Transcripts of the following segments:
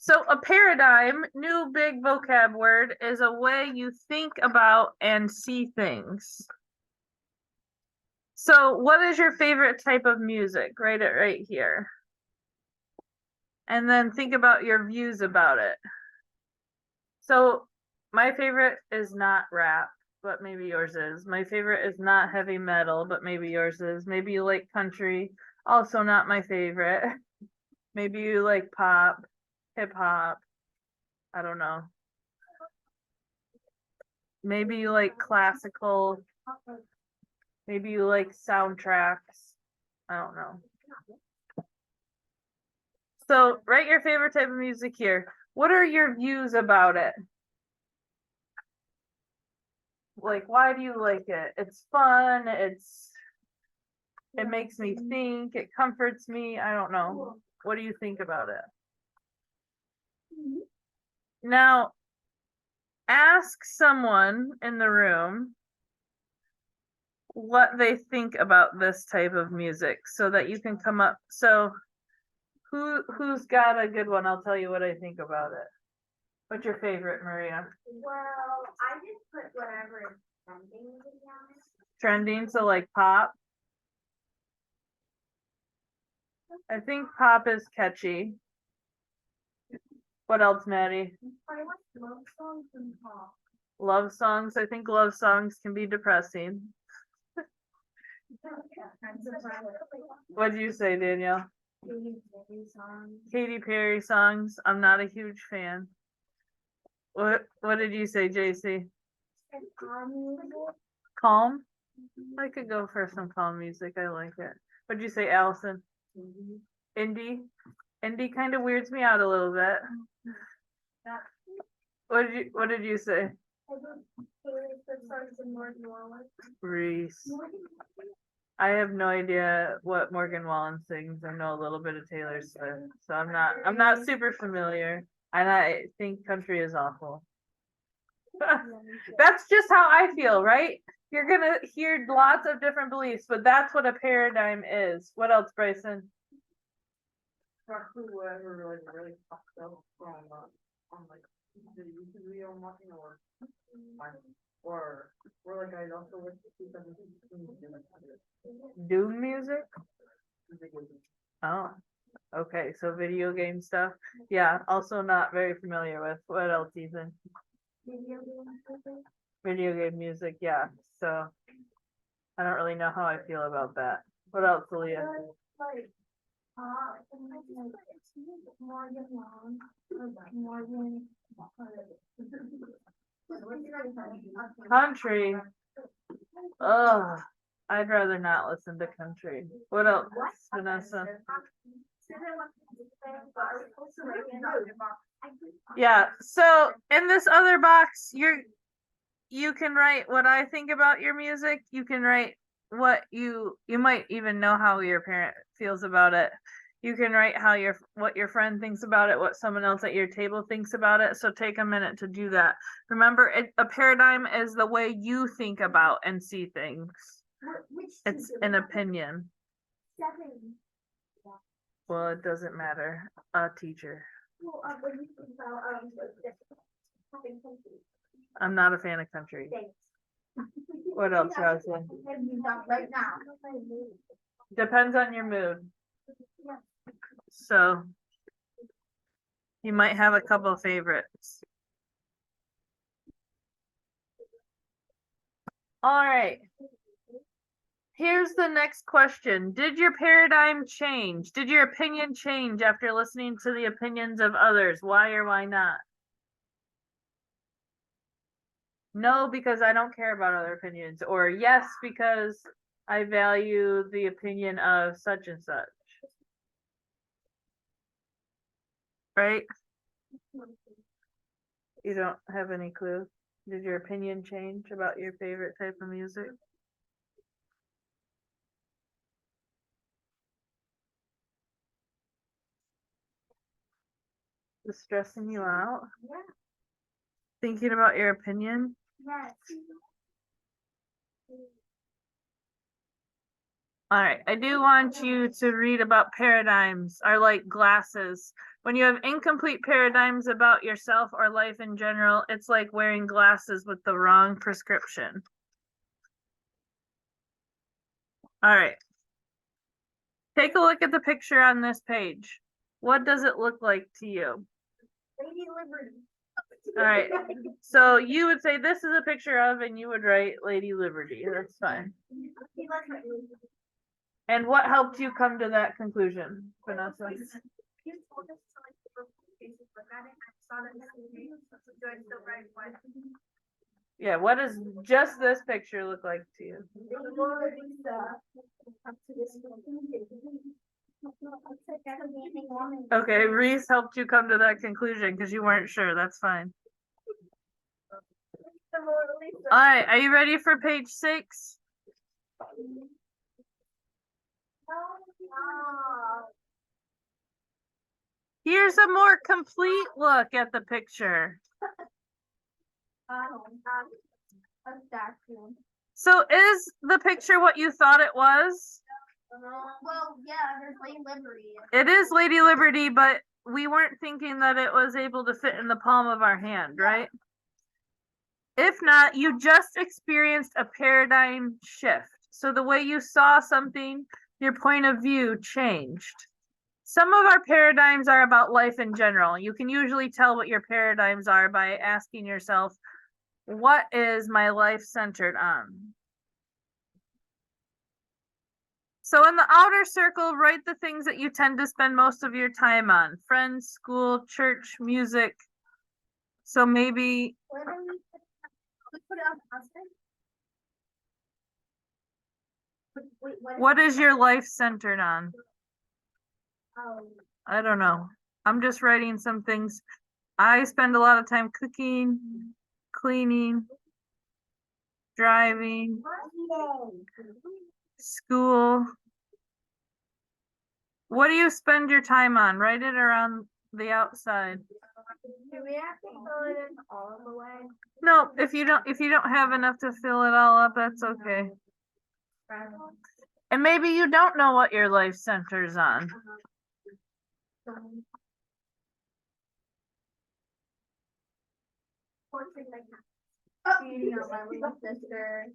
So a paradigm, new big vocab word, is a way you think about and see things. So what is your favorite type of music? Write it right here. And then think about your views about it. So my favorite is not rap, but maybe yours is. My favorite is not heavy metal, but maybe yours is. Maybe you like country, also not my favorite. Maybe you like pop, hip hop. I don't know. Maybe you like classical. Maybe you like soundtracks. I don't know. So write your favorite type of music here. What are your views about it? Like, why do you like it? It's fun. It makes me think. It comforts me. I don't know. What do you think about it? Now, ask someone in the room what they think about this type of music so that you can come up. So who's got a good one? I'll tell you what I think about it. What's your favorite, Maria? Well, I just put whatever is trending, to be honest. Trending, so like pop. I think pop is catchy. What else, Maddie? I like love songs and pop. Love songs. I think love songs can be depressing. What'd you say, Danielle? Katy Perry songs. I'm not a huge fan. What did you say, JC? Calm? I could go for some calm music. I like it. What'd you say, Allison? Indie? Indie kind of weirds me out a little bit. What did you say? Reese. I have no idea what Morgan Wallen sings. I know a little bit of Taylor Swift, so I'm not super familiar. And I think country is awful. That's just how I feel, right? You're gonna hear lots of different beliefs, but that's what a paradigm is. What else, Bryson? Whoever really fucked up from on like the YouTube video I'm watching or like I also like Doom music? Oh, okay. So video game stuff. Yeah, also not very familiar with. What else, Ethan? Video game music, yeah. So I don't really know how I feel about that. What else, Leah? Country. Ugh. I'd rather not listen to country. What else, Vanessa? Yeah, so in this other box, you can write what I think about your music. You can write what you might even know how your parent feels about it. You can write what your friend thinks about it, what someone else at your table thinks about it. So take a minute to do that. Remember, a paradigm is the way you think about and see things. It's an opinion. Well, it doesn't matter. A teacher. I'm not a fan of country. What else, Rosalind? Right now. Depends on your mood. So you might have a couple favorites. All right. Here's the next question. Did your paradigm change? Did your opinion change after listening to the opinions of others? Why or why not? No, because I don't care about other opinions. Or yes, because I value the opinion of such and such. Right? You don't have any clue? Did your opinion change about your favorite type of music? Is stressing you out? Yeah. Thinking about your opinion? Yes. All right, I do want you to read about paradigms are like glasses. When you have incomplete paradigms about yourself or life in general, it's like wearing glasses with the wrong prescription. All right. Take a look at the picture on this page. What does it look like to you? Lady Liberty. All right. So you would say this is a picture of, and you would write Lady Liberty. That's fine. Okay, let's write Lady Liberty. And what helped you come to that conclusion, Vanessa? You told us to like look at it. I saw that movie, so I still write what. Yeah, what does just this picture look like to you? Okay, Reese helped you come to that conclusion because you weren't sure. That's fine. All right, are you ready for page 6? Here's a more complete look at the picture. So is the picture what you thought it was? Well, yeah, there's Lady Liberty. It is Lady Liberty, but we weren't thinking that it was able to fit in the palm of our hand, right? If not, you just experienced a paradigm shift. So the way you saw something, your point of view changed. Some of our paradigms are about life in general. You can usually tell what your paradigms are by asking yourself, what is my life centered on? So in the outer circle, write the things that you tend to spend most of your time on. Friends, school, church, music. So maybe Where do we put it on the husband? Wait, what is your life centered on? Oh, I don't know. I'm just writing some things. I spend a lot of time cooking, cleaning, driving, school. What do you spend your time on? Write it around the outside. do we have to fill it in all the way? No, if you don't have enough to fill it all up, that's okay. And maybe you don't know what your life centers on. Feeding on my little sister.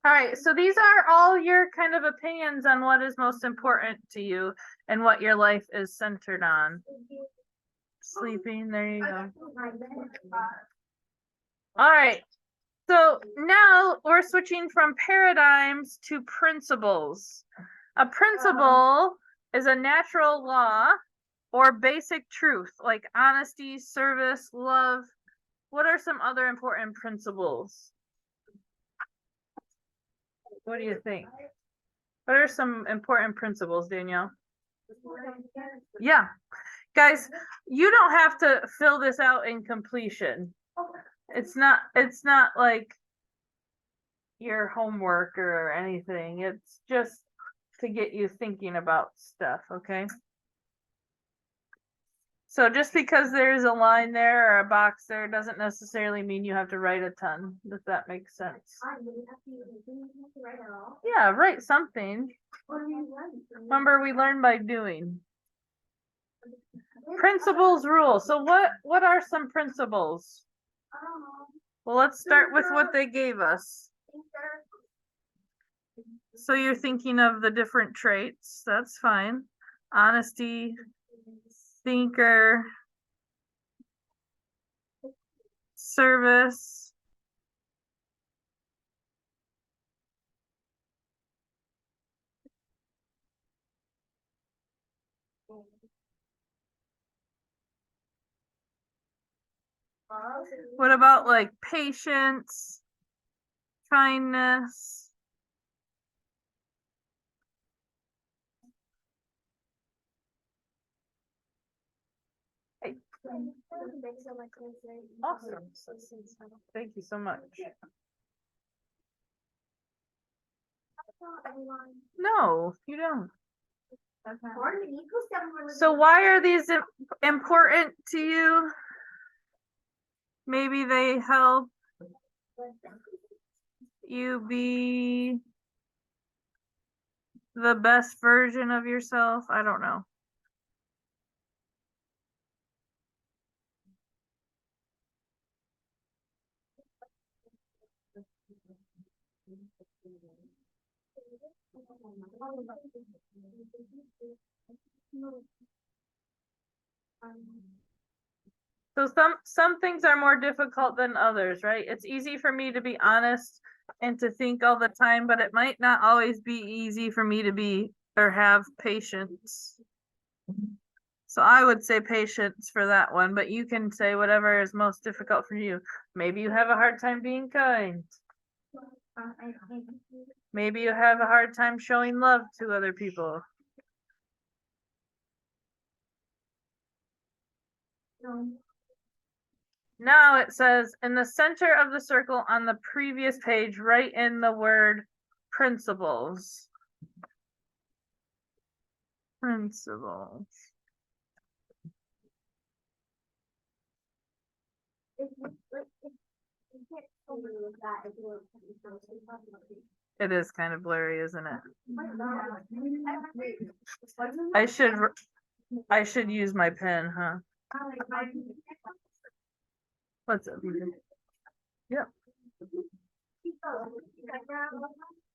All right, so these are all your kind of opinions on what is most important to you and what your life is centered on. Sleeping, there you go. All right, so now we're switching from paradigms to principles. A principle is a natural law or basic truth, like honesty, service, love. What are some other important principles? What do you think? What are some important principles, Danielle? Yeah. Guys, you don't have to fill this out in completion. It's not like your homework or anything. It's just to get you thinking about stuff, okay? So just because there's a line there or a box there doesn't necessarily mean you have to write a ton, if that makes sense. Yeah, write something. Remember, we learn by doing. Principles, rules. So what are some principles? Well, let's start with what they gave us. So you're thinking of the different traits. That's fine. Honesty, thinker, service, what about like patience, kindness? Awesome. Thank you so much. Everyone. No, you don't. Pardon me, who's everyone? So why are these important to you? Maybe they help you be the best version of yourself. I don't know. So some things are more difficult than others, right? It's easy for me to be honest and to think all the time, but it might not always be easy for me to be or have patience. So I would say patience for that one, but you can say whatever is most difficult for you. Maybe you have a hard time being kind. Maybe you have a hard time showing love to other people. Now it says in the center of the circle on the previous page, write in the word principles. Principles. It is kind of blurry, isn't it? I should use my pen, huh? What's it? Yep.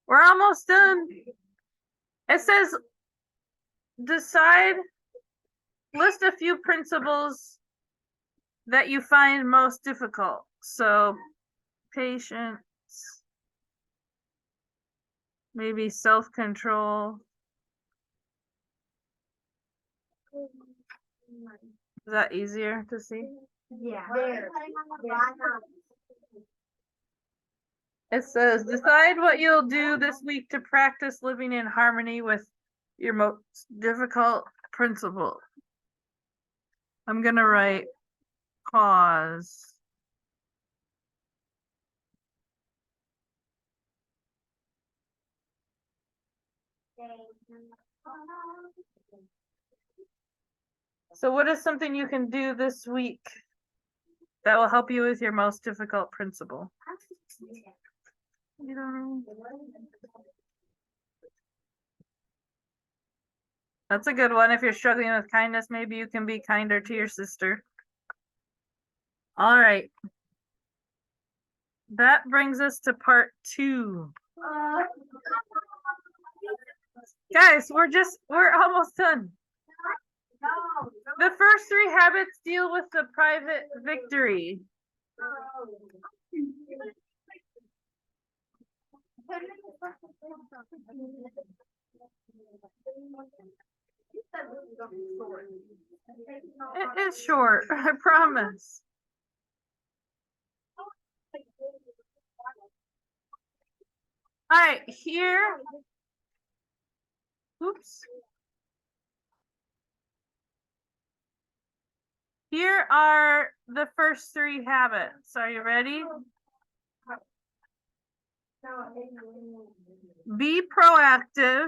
We're almost done. It says list a few principles that you find most difficult. So patience, maybe self-control. Is that easier to see? Yeah. It says decide what you'll do this week to practice living in harmony with your most difficult principle. I'm gonna write pause. So what is something you can do this week that will help you with your most difficult principle? You don't know. That's a good one. If you're struggling with kindness, maybe you can be kinder to your sister. All right. That brings us to part 2. Guys, we're almost done. The first 3 habits deal with the private victory. It is short, I promise. All right, here. Oops. Here are the first 3 habits. Are you ready? Be proactive.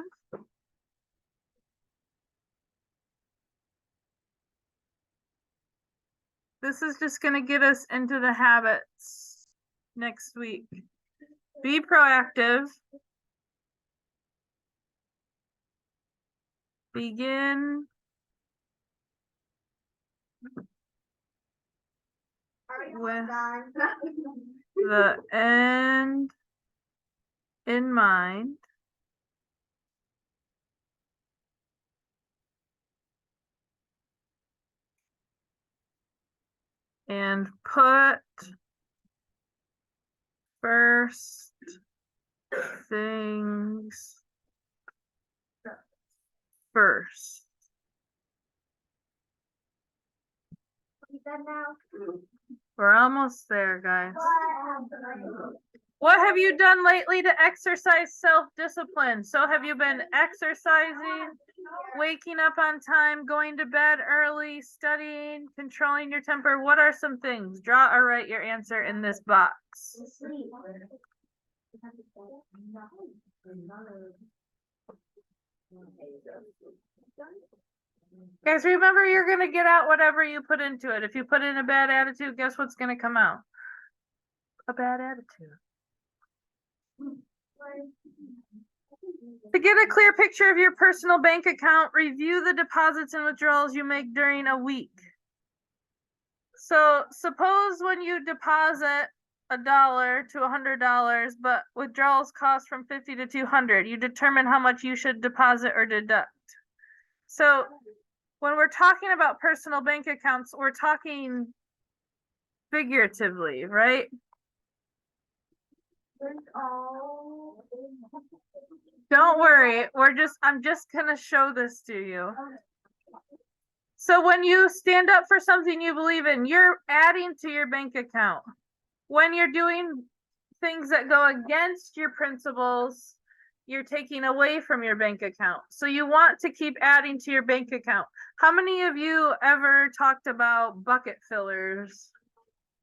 This is just going to get us into the habits next week. Be proactive. Begin with the end in mind. And put first things first. We're almost there, guys. What have you done lately to exercise self-discipline? So have you been exercising, waking up on time, going to bed early, studying, controlling your temper? What are some things? Draw or write your answer in this box. Guys, remember you're gonna get out whatever you put into it. If you put in a bad attitude, guess what's gonna come out? A bad attitude. To get a clear picture of your personal bank account, review the deposits and withdrawals you make during a week. So suppose when you deposit $1 to $100, but withdrawals cost from 50 to 200, you determine how much you should deposit or deduct. So when we're talking about personal bank accounts, we're talking figuratively, right? Don't worry, I'm just gonna show this to you. So when you stand up for something you believe in, you're adding to your bank account. When you're doing things that go against your principles, you're taking away from your bank account. So you want to keep adding to your bank account. How many of you ever talked about bucket fillers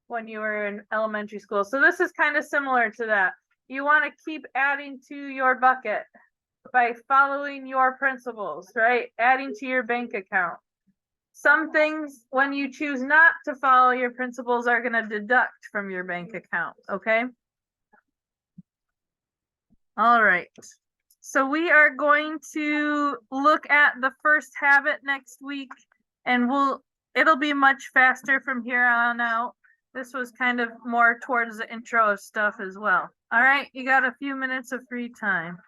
when you were in elementary school? So this is kind of similar to that. You want to keep adding to your bucket by following your principles, right? Adding to your bank account. Some things, when you choose not to follow your principles, are going to deduct from your bank account, okay? All right. So we are going to look at the first habit next week, and it'll be much faster from here on out. This was kind of more towards the intro of stuff as well. All right, you got a few minutes of free time.